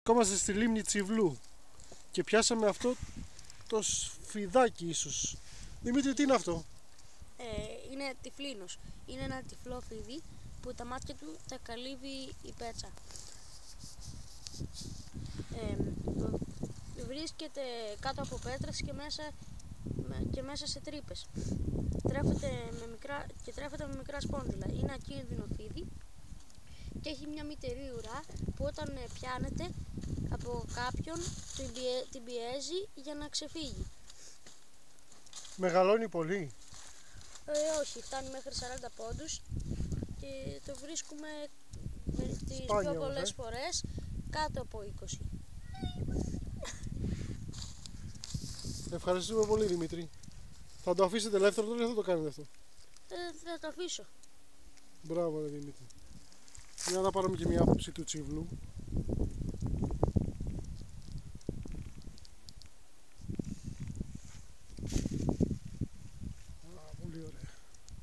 Βρισκόμαστε στη λίμνη Τσιβλού και πιάσαμε αυτό το σφιδάκι ίσως. Δημήτρη, τι είναι αυτό? Είναι τυφλίνος. Είναι ένα τυφλό φίδι που τα μάτια του τα καλύβει η πέτσα. Βρίσκεται κάτω από πέτρες και μέσα σε τρύπες. Τρέφεται με μικρά σπόνδυλα. Είναι ακίνδυνο φίδι και έχει μια μυτερή ουρά που όταν πιάνεται από κάποιον την πιέζει για να ξεφύγει. Μεγαλώνει πολύ? Όχι, φτάνει μέχρι 40 πόντους και το βρίσκουμε τις Σπάνια πιο πολλές όμως, φορές κάτω από 20. Ευχαριστούμε πολύ, Δημήτρη. Θα το αφήσετε ελεύθερο τώρα ή θα το κάνετε αυτό? Θα το αφήσω. Μπράβο, ρε Δημήτρη. Για να πάρουμε και μια άποψη του Τσιβλού.